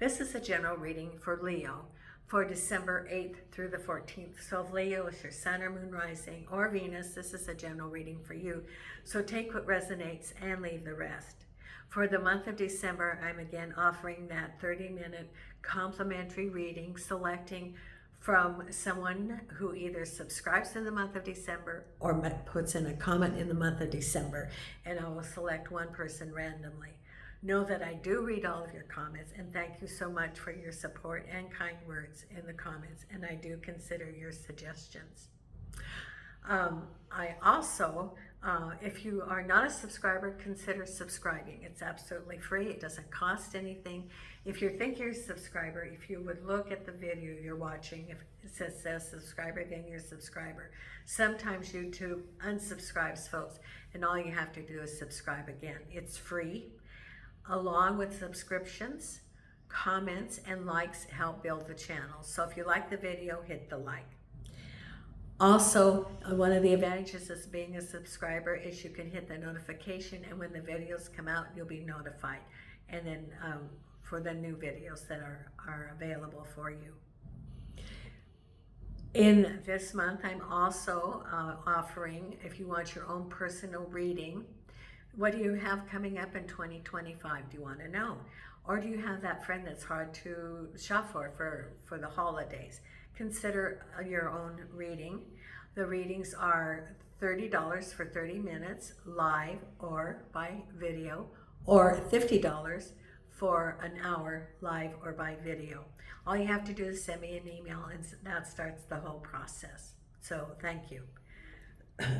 This is a general reading for Leo for December 8th through the 14th. So if Leo is your sun or moon rising or Venus, this is a general reading for you. So take what resonates and leave the rest. For the month of December, I'm again offering that 30-minute complimentary reading, selecting from someone who either subscribes in the month of December or puts in a comment in the month of December, and I will select one person randomly. Know that I do read all of your comments, and thank you so much for your support and kind words in the comments, and I do consider your suggestions. I also, if you are not a subscriber, consider subscribing. It's absolutely free. It doesn't cost anything. If you think you're a subscriber, if you would look at the video you're watching, if it says subscriber, then you're a subscriber. Sometimes YouTube unsubscribes folks, and all you have to do is subscribe again. It's free. Along with subscriptions, comments, and likes help build the channel. So if you like the video, hit the like. Also, one of the advantages of being a subscriber is you can hit the notification, and when the videos come out, you'll be notified. And then for the new videos that are available for you. In this month, I'm also offering, if you want your own personal reading, what do you have coming up in 2025? Do you want to know? Or do you have that friend that's hard to shop for the holidays? Consider your own reading. The readings are $30 for 30 minutes, live or by video, or $50 for an hour, live or by video. All you have to do is send me an email, and that starts the whole process. So thank you.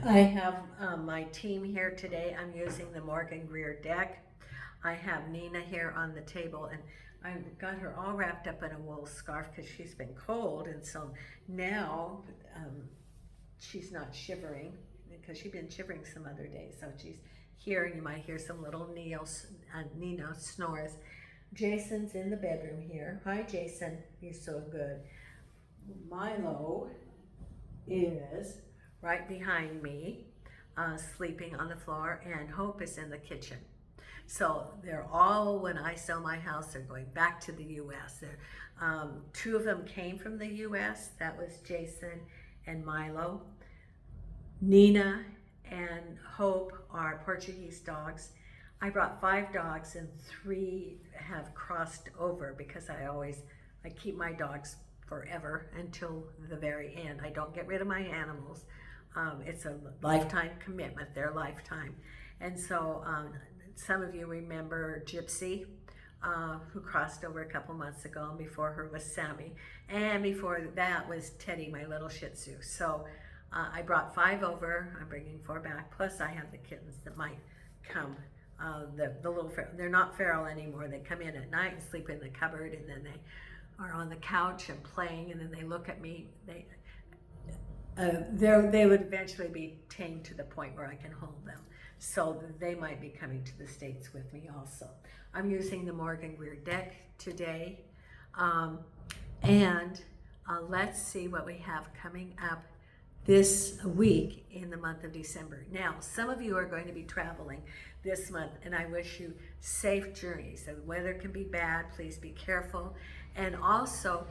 I have my team here today. I'm using the Morgan Greer deck. I have Nina here on the table, and I've got her all wrapped up in a wool scarf because she's been cold, and so now she's not shivering because she's been shivering some other days. So she's here, and you might hear some little Nina snores. Jason's in the bedroom here. Hi, Jason. He's so good. Milo is right behind me, sleeping on the floor, and Hope is in the kitchen. So they're all, when I sell my house, they're going back to the U.S. Two of them came from the U.S. That was Jason and Milo. Nina and Hope are Portuguese dogs. I brought 5 dogs, and 3 have crossed over because I keep my dogs forever until the very end. I don't get rid of my animals. It's a lifetime commitment, their lifetime. And so some of you remember Gypsy, who crossed over a couple months ago, and before her was Sammy. And before that was Teddy, my little Shih Tzu. So I brought 5 over, I'm bringing 4 back, plus I have the kittens that might come. The little, they're not feral anymore. They come in at night and sleep in the cupboard, and then they are on the couch and playing, and then they look at me. They would eventually be tamed to the point where I can hold them. So they might be coming to the States with me also. I'm using the Morgan Greer deck today. Let's see what we have coming up this week in the month of December. Now, some of you are going to be traveling this month, and I wish you safe journeys. The weather can be bad, please be careful. And also,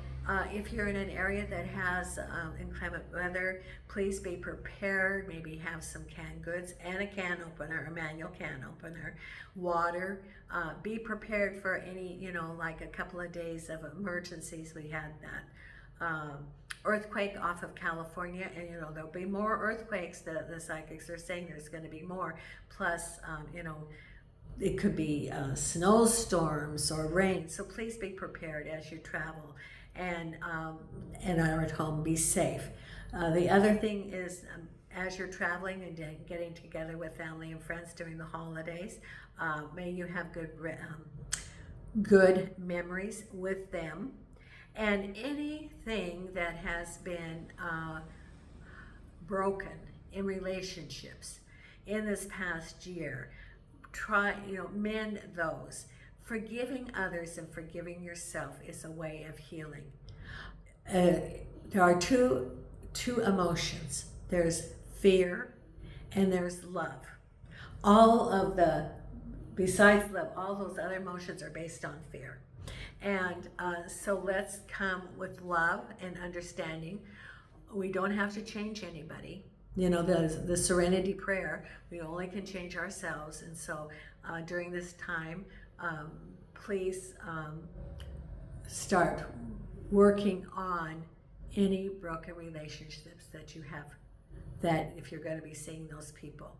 if you're in an area that has inclement weather, please be prepared. Maybe have some canned goods and a can opener, a manual can opener, water. Be prepared for any, like a couple of days of emergencies. We had that earthquake off of California, and there'll be more earthquakes. The psychics are saying there's going to be more. Plus, it could be snowstorms or rain. So please be prepared as you travel, and are at home. Be safe. The other thing is, as you're traveling and getting together with family and friends during the holidays, may you have good memories with them. And anything that has been broken in relationships in this past year, try, mend those. Forgiving others and forgiving yourself is a way of healing. There are two emotions. There's fear and there's love. Besides love, all those other emotions are based on fear. And so let's come with love and understanding. We don't have to change anybody. You know, the serenity prayer, we only can change ourselves. And so during this time, please start working on any broken relationships that you have, that if you're going to be seeing those people,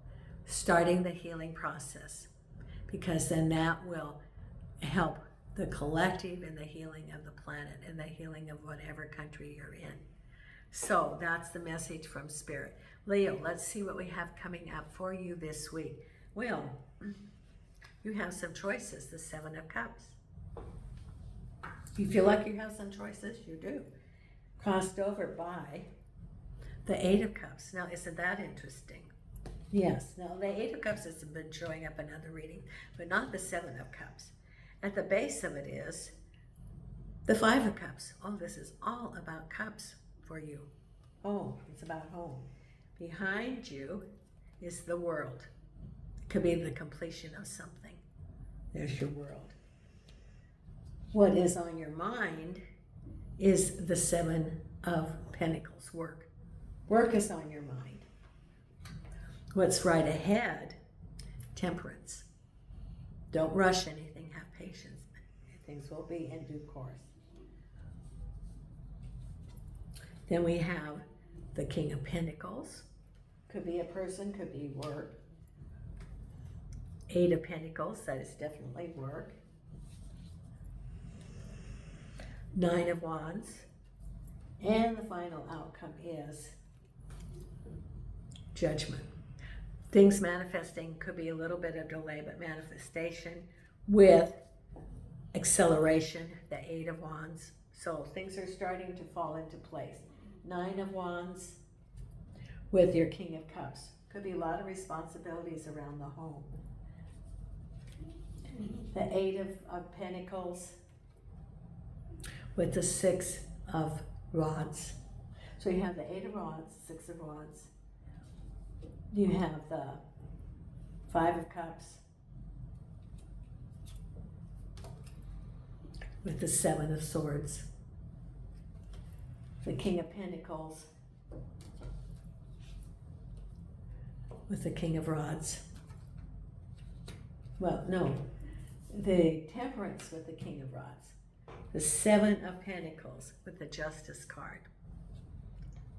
starting the healing process, because then that will help the collective and the healing of the planet and the healing of whatever country you're in. So that's the message from Spirit. Leo, let's see what we have coming up for you this week. Well, you have some choices, the Seven of Cups. You feel like you have some choices? You do. Crossed over by the Eight of Cups. Now, isn't that interesting? Yes. Now, the Eight of Cups has been showing up in other readings, but not the Seven of Cups. At the base of it is the Five of Cups. Oh, this is all about cups for you. Oh, it's about home. Behind you is the world. It could be the completion of something. There's your world. What is on your mind is the Seven of Pentacles, work. Work is on your mind. What's right ahead? Temperance. Don't rush anything, have patience. Things will be in due course. Then we have the King of Pentacles. Could be a person, could be work. Eight of Pentacles, that is definitely work. Nine of Wands. And the final outcome is Judgment. Things manifesting, could be a little bit of delay, but manifestation with acceleration, the Eight of Wands. So things are starting to fall into place. Nine of Wands with your King of Cups. Could be a lot of responsibilities around the home. The Eight of Pentacles with the Six of Rods. So you have the Eight of Rods, Six of Rods. You have the Five of Cups with the Seven of Swords. The King of Pentacles with the King of Rods. Well, no, the Temperance with the King of Rods. The Seven of Pentacles with the Justice card.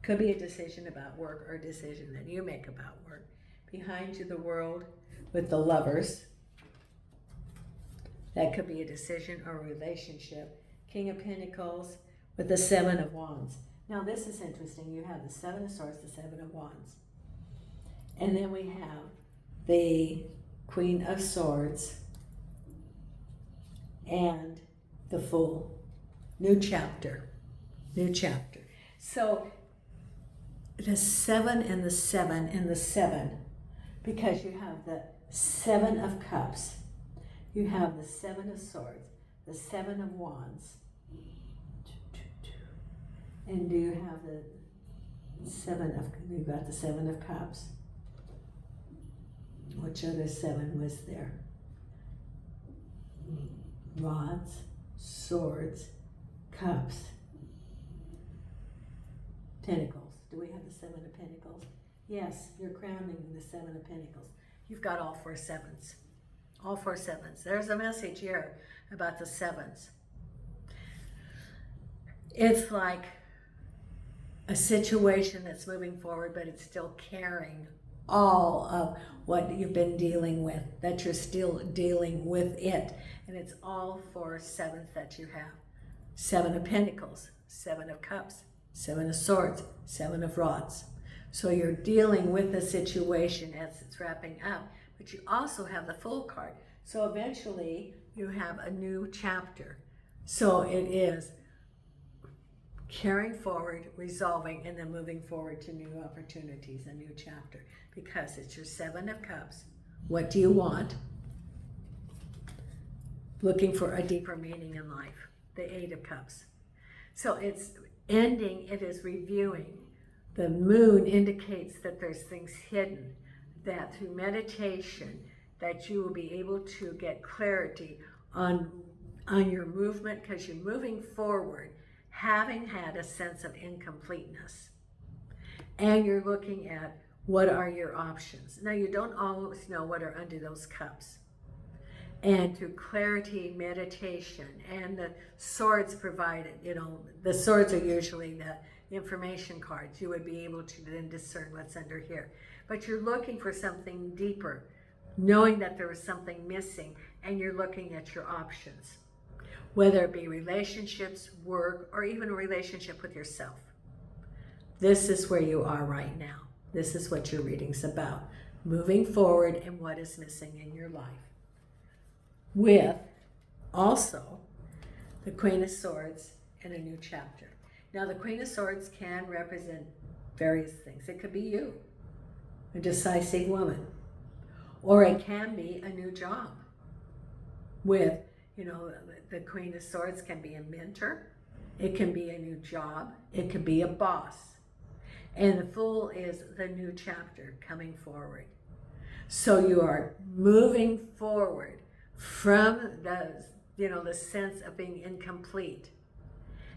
Could be a decision about work or a decision that you make about work. Behind you, the World with the Lovers. That could be a decision or a relationship. King of Pentacles with the Seven of Wands. Now this is interesting. You have the Seven of Swords, the Seven of Wands. And then we have the Queen of Swords and the Fool. New chapter. New chapter. So the Seven and the Seven and the Seven, because you have the Seven of Cups, you have the Seven of Swords, the Seven of Wands, and do you have the you've got the Seven of Cups. Which other seven was there? Rods, Swords, Cups, Pentacles. Do we have the Seven of Pentacles? Yes, you're crowning the Seven of Pentacles. You've got all four sevens. All four sevens. There's a message here about the sevens. It's like a situation that's moving forward, but it's still carrying all of what you've been dealing with, that you're still dealing with it. And it's all four sevens that you have. Seven of Pentacles, Seven of Cups, Seven of Swords, Seven of Rods. So you're dealing with the situation as it's wrapping up, but you also have the Fool card. So eventually you have a new chapter. So it is carrying forward, resolving, and then moving forward to new opportunities, a new chapter, because it's your Seven of Cups. What do you want? Looking for a deeper meaning in life. The Eight of Cups. So it's ending, it is reviewing. The moon indicates that there's things hidden, that through meditation, that you will be able to get clarity on on your movement, because you're moving forward, having had a sense of incompleteness. And you're looking at what are your options. Now, you don't always know what are under those cups. And through clarity, meditation, and the swords provided, the swords are usually the information cards. You would be able to then discern what's under here. But you're looking for something deeper, knowing that there is something missing, and you're looking at your options, whether it be relationships, work, or even a relationship with yourself. This is where you are right now. This is what your reading's about. Moving forward and what is missing in your life. With also the Queen of Swords and a new chapter. Now, the Queen of Swords can represent various things. It could be you, a decisive woman. Or it can be a new job. With, the Queen of Swords can be a mentor. It can be a new job. It could be a boss. And the Fool is the new chapter coming forward. So you are moving forward from the sense of being incomplete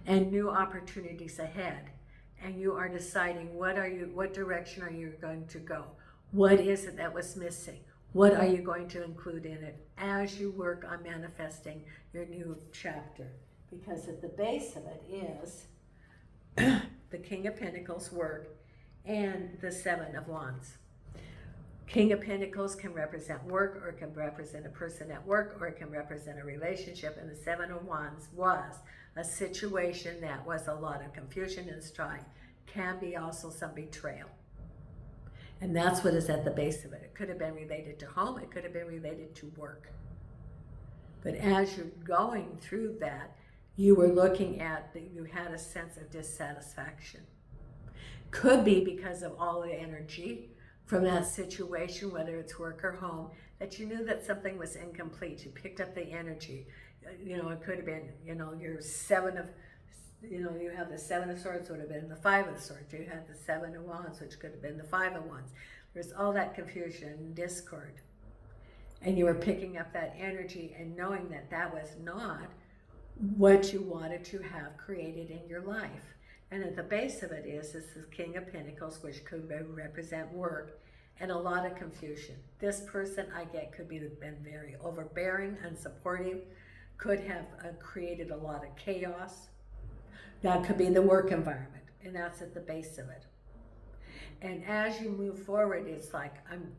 and new opportunities ahead. And you are deciding what direction are you going to go? What is it that was missing? What are you going to include in it as you work on manifesting your new chapter? Because at the base of it is the King of Pentacles work and the Seven of Wands. King of Pentacles can represent work, or it can represent a person at work, or it can represent a relationship. And the Seven of Wands was a situation that was a lot of confusion and strife. Can be also some betrayal. And that's what is at the base of it. It could have been related to home. It could have been related to work. But as you're going through that, you were looking at that you had a sense of dissatisfaction. Could be because of all the energy from that situation, whether it's work or home, that you knew that something was incomplete. You picked up the energy. It could have been, your seven of, you have the Seven of Swords would have been the Five of Swords. You had the Seven of Wands, which could have been the Five of Wands. There's all that confusion and discord. And you were picking up that energy and knowing that that was not what you wanted to have created in your life. And at the base of it is the King of Pentacles, which could represent work and a lot of confusion. This person, I get, could be been very overbearing, unsupportive, could have created a lot of chaos. That could be the work environment, and that's at the base of it. And as you move forward, it's like, I'm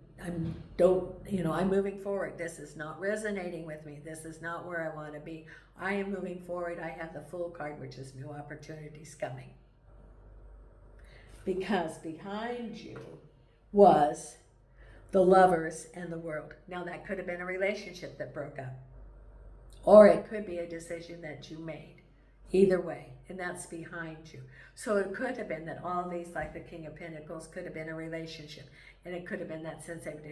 moving forward. This is not resonating with me. This is not where I want to be. I am moving forward. I have the Fool card, which is new opportunities coming. Because behind you was the Lovers and the World. Now, that could have been a relationship that broke up. Or it could be a decision that you made. Either way, and that's behind you. So it could have been that all these, like the King of Pentacles, could have been a relationship. And it could have been that sense of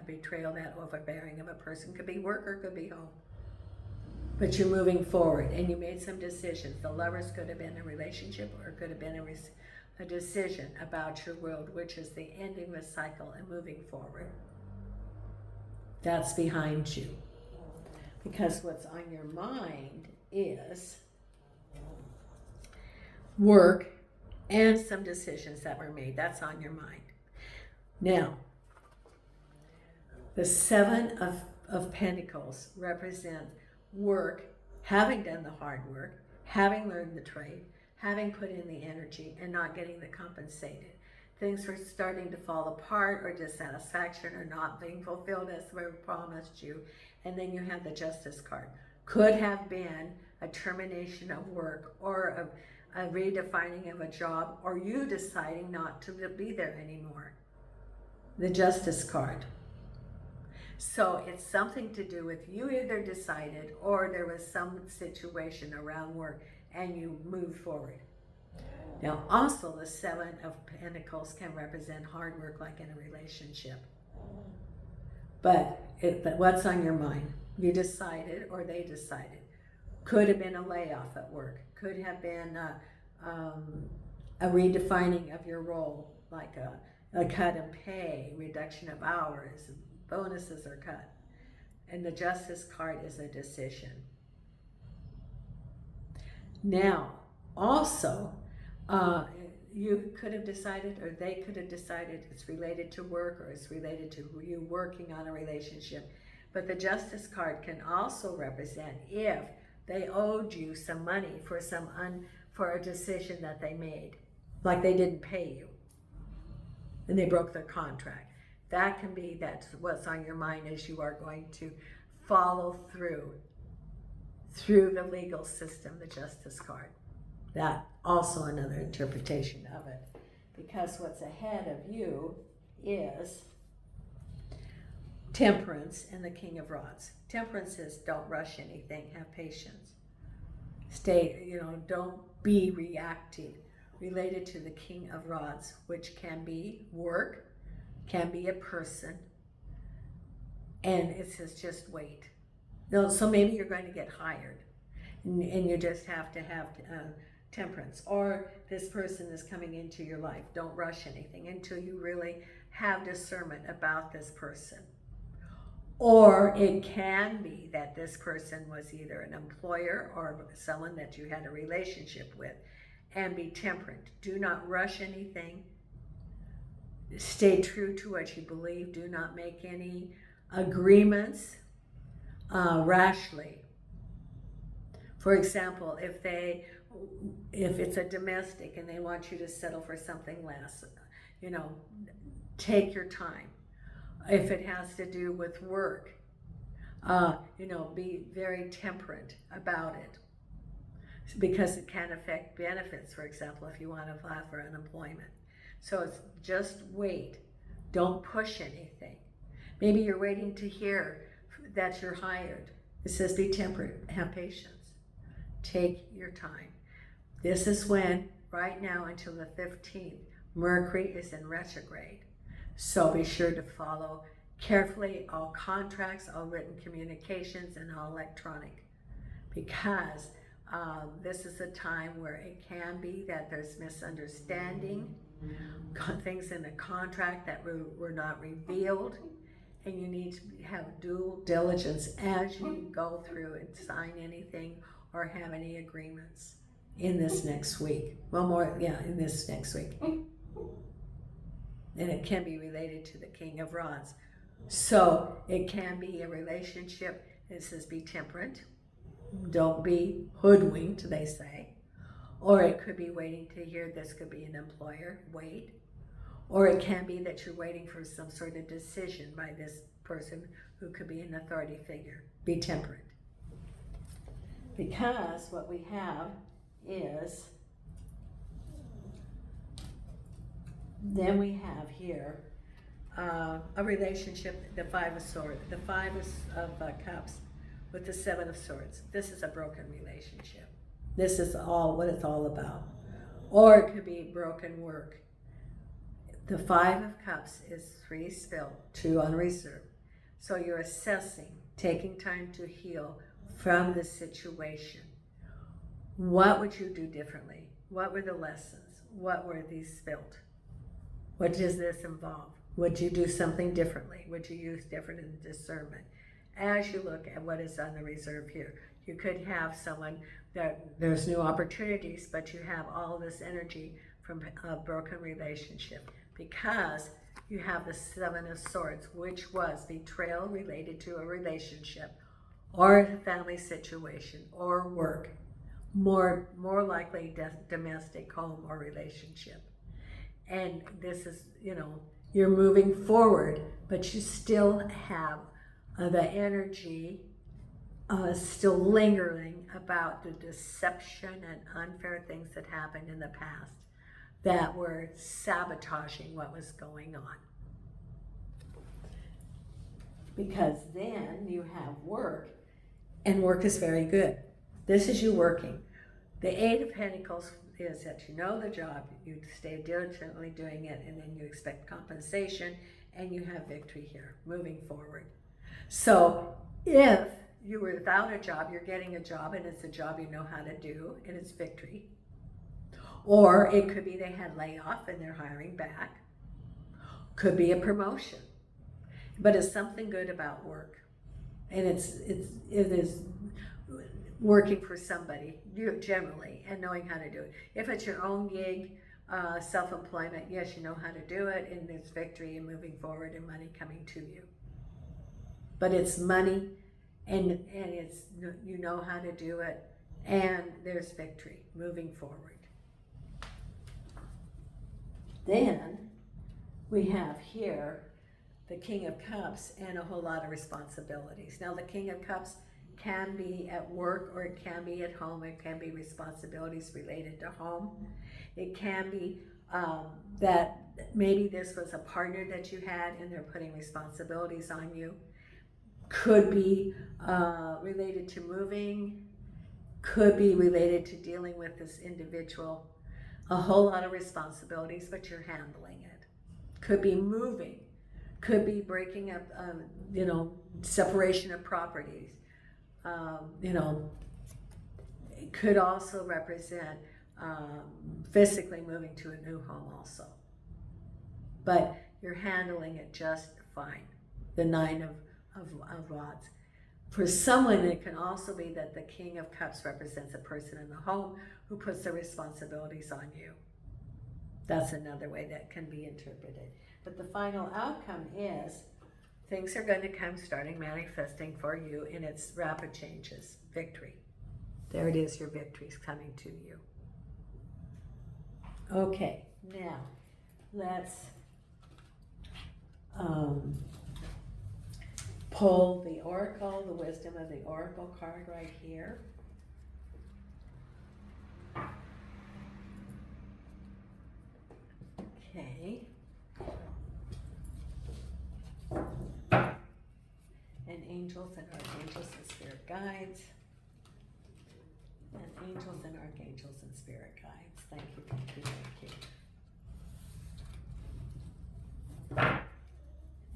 betrayal, that overbearing of a person. Could be work or could be home. But you're moving forward and you made some decisions. The Lovers could have been a relationship, or could have been a decision about your world, which is the ending of a cycle and moving forward. That's behind you. Because what's on your mind is work and some decisions that were made. That's on your mind. Now, the Seven of Pentacles represent work, having done the hard work, having learned the trade, having put in the energy and not getting the compensated. Things were starting to fall apart, or dissatisfaction, or not being fulfilled as they were promised you. And then you have the Justice card. Could have been a termination of work, or a redefining of a job, or you deciding not to be there anymore. The Justice card. So it's something to do with you either decided, or there was some situation around work and you moved forward. Now also the Seven of Pentacles can represent hard work, like in a relationship. But what's on your mind? You decided, or they decided. Could have been a layoff at work. Could have been a redefining of your role, like a cut in pay, reduction of hours, bonuses are cut. And the Justice card is a decision. Now, also, you could have decided, or they could have decided it's related to work, or it's related to you working on a relationship. But the Justice card can also represent if they owed you some money for for a decision that they made, like they didn't pay you and they broke their contract. That's what's on your mind as you are going to follow through the legal system, the Justice card. That also another interpretation of it, because what's ahead of you is Temperance and the King of Rods. Temperance is don't rush anything, have patience. Don't be reactive. Related to the King of Rods, which can be work, can be a person, and it says just wait. So maybe you're going to get hired, and you just have to have temperance, or this person is coming into your life. Don't rush anything until you really have discernment about this person. Or it can be that this person was either an employer or someone that you had a relationship with, and be temperate. Do not rush anything. Stay true to what you believe. Do not make any agreements rashly. For example, if it's a domestic and they want you to settle for something less, take your time. If it has to do with work, be very temperate about it, because it can affect benefits, for example, if you want to apply for unemployment. So it's just wait. Don't push anything. Maybe you're waiting to hear that you're hired. It says be temperate, have patience. Take your time. This is when, right now until the 15th, Mercury is in retrograde. So be sure to follow carefully all contracts, all written communications, and all electronic, because this is a time where it can be that there's misunderstanding, things in a contract that were not revealed, and you need to have due diligence as you go through and sign anything or have any agreements in this next week. In this next week. And it can be related to the King of Rods. So it can be a relationship. It says be temperate. Don't be hoodwinked, they say. Or it could be waiting to hear. This could be an employer. Wait. Or it can be that you're waiting for some sort of decision by this person who could be an authority figure. Be temperate. Because what we have is, then we have here a relationship, the Five of Swords, the Five of Cups with the Seven of Swords. This is a broken relationship. This is what it's all about. Or it could be broken work. The Five of Cups is 3 spilled, 2 unreserved. So you're assessing, taking time to heal from the situation. What would you do differently? What were the lessons? What were these spilled? What does this involve? Would you do something differently? Would you use different in discernment? As you look at what is on the reserve here, you could have someone that there's new opportunities, but you have all this energy from a broken relationship, because you have the Seven of Swords, which was betrayal related to a relationship or a family situation or work, more likely domestic home or relationship. And this is, you're moving forward, but you still have the energy still lingering about the deception and unfair things that happened in the past that were sabotaging what was going on. Because then you have work, and work is very good. This is you working. The Eight of Pentacles is that you know the job, you stay diligently doing it, and then you expect compensation, and you have victory here, moving forward. So if you were without a job, you're getting a job, and it's a job you know how to do, and it's victory. Or it could be they had layoff and they're hiring back. Could be a promotion. But it's something good about work. And it is working for somebody, generally, and knowing how to do it. If it's your own gig, self-employment, yes, you know how to do it, and there's victory and moving forward and money coming to you. But it's money, and it's, you know how to do it, and there's victory moving forward. Then we have here the King of Cups and a whole lot of responsibilities. Now the King of Cups can be at work, or it can be at home. It can be responsibilities related to home. It can be that maybe this was a partner that you had and they're putting responsibilities on you. Could be related to moving, could be related to dealing with this individual. A whole lot of responsibilities, but you're handling it. Could be moving, could be breaking up, separation of properties. It could also represent physically moving to a new home also. But you're handling it just fine. The Nine of Rods. For someone, it can also be that the King of Cups represents a person in the home who puts the responsibilities on you. That's another way that can be interpreted. But the final outcome is things are going to come starting manifesting for you in its rapid changes. Victory. There it is, your victory's coming to you. Okay, now let's pull the Oracle, the Wisdom of the Oracle card right here. Okay. And angels and archangels and spirit guides. And angels and archangels and spirit guides. Thank you, thank you, thank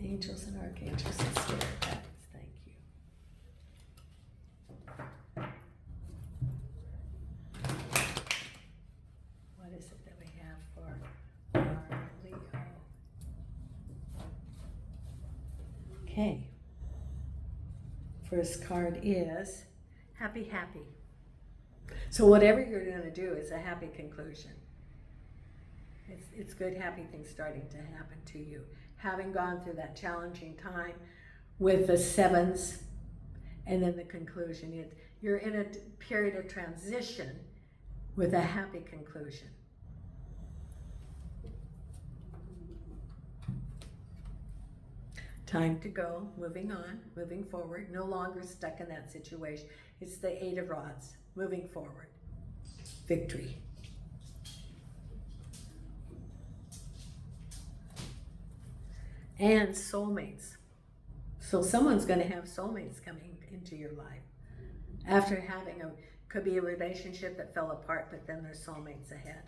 you. Angels and archangels and spirit guides. Thank you. What is it that we have for our Leo? Okay. First card is happy, happy. So whatever you're going to do is a happy conclusion. It's good, happy things starting to happen to you. Having gone through that challenging time with the sevens and then the conclusion. You're in a period of transition with a happy conclusion. Time to go, moving on, moving forward, no longer stuck in that situation. It's the Eight of Rods, moving forward. Victory. And soulmates. So someone's going to have soulmates coming into your life. After having could be a relationship that fell apart, but then there's soulmates ahead.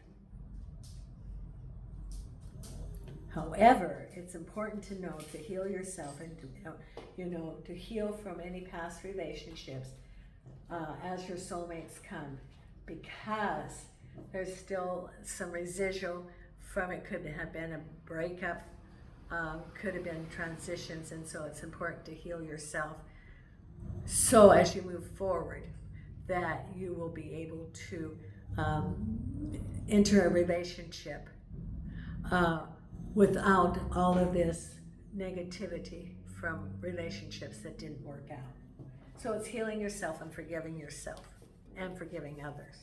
However, it's important to know to heal yourself and to heal from any past relationships as your soulmates come, because there's still some residual from it. Could have been a breakup, could have been transitions, and so it's important to heal yourself. So as you move forward, that you will be able to enter a relationship without all of this negativity from relationships that didn't work out. So it's healing yourself and forgiving yourself and forgiving others.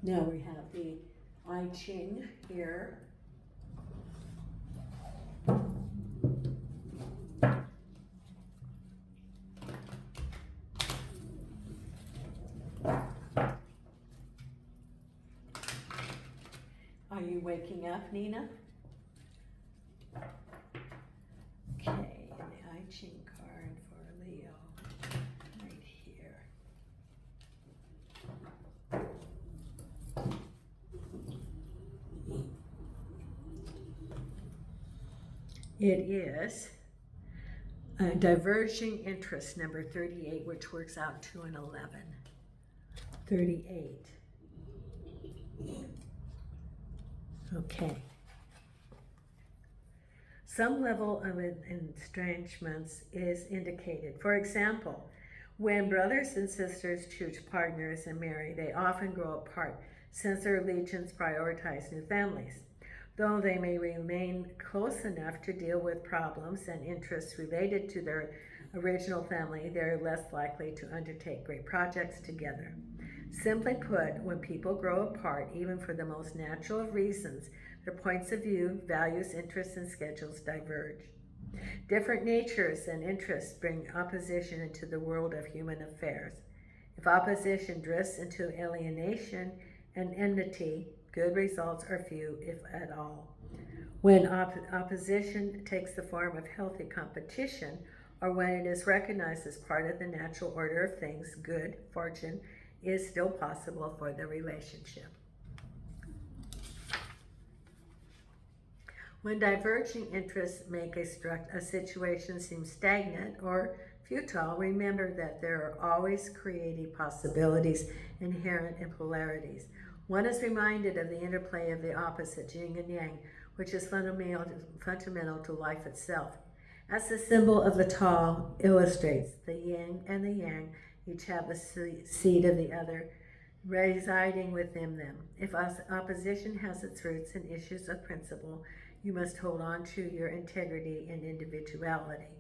Now we have the I Ching here. Are you waking up, Nina? Okay, and the I Ching card for Leo, right here. It is diverging interest, number 38, which works out to an 11. 38. Okay. Some level of estrangements is indicated. For example, when brothers and sisters choose partners and marry, they often grow apart since their allegiance prioritize new families. Though they may remain close enough to deal with problems and interests related to their original family, they are less likely to undertake great projects together. Simply put, when people grow apart, even for the most natural of reasons, their points of view, values, interests, and schedules diverge. Different natures and interests bring opposition into the world of human affairs. If opposition drifts into alienation and enmity, good results are few, if at all. When opposition takes the form of healthy competition, or when it is recognized as part of the natural order of things, good fortune is still possible for the relationship. When diverging interests make a situation seem stagnant or futile, remember that there are always creative possibilities inherent in polarities. One is reminded of the interplay of the opposites, yin and yang, which is fundamental to life itself. As the symbol of the tall illustrates, the yin and the yang each have the seed of the other residing within them. If opposition has its roots in issues of principle, you must hold on to your integrity and individuality.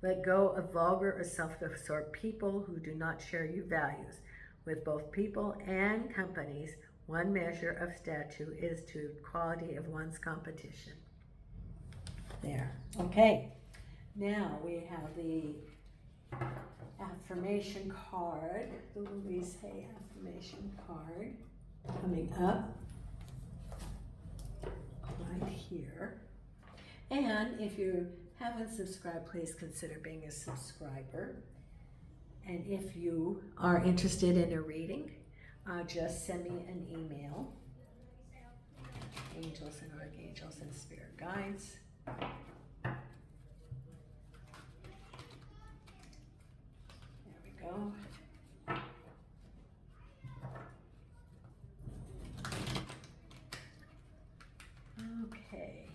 Let go of vulgar or self-absorbed people who do not share your values. With both people and companies, one measure of stature is to quality of one's competition. There. Okay. Now we have the affirmation card, the Louise Hay affirmation card coming up right here. And if you haven't subscribed, please consider being a subscriber. And if you are interested in a reading, just send me an email. Angels and Archangels and Spirit Guides. There we go. Okay.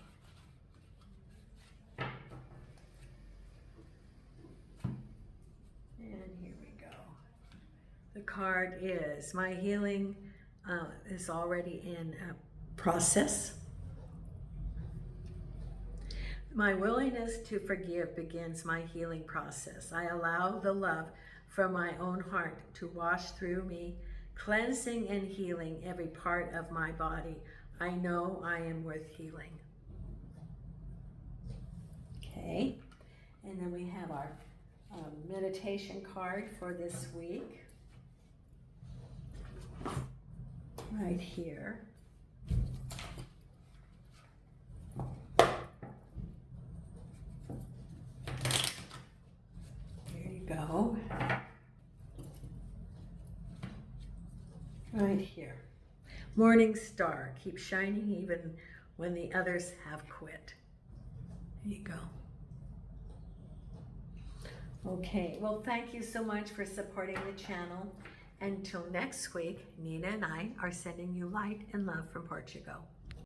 And here we go. The card is, my healing is already in process. My willingness to forgive begins my healing process. I allow the love from my own heart to wash through me, cleansing and healing every part of my body. I know I am worth healing. Okay, and then we have our meditation card for this week. Right here. There you go. Right here. Morning star, keep shining even when the others have quit. There you go. Okay, well, thank you so much for supporting the channel. Until next week, Nina and I are sending you light and love from Portugal.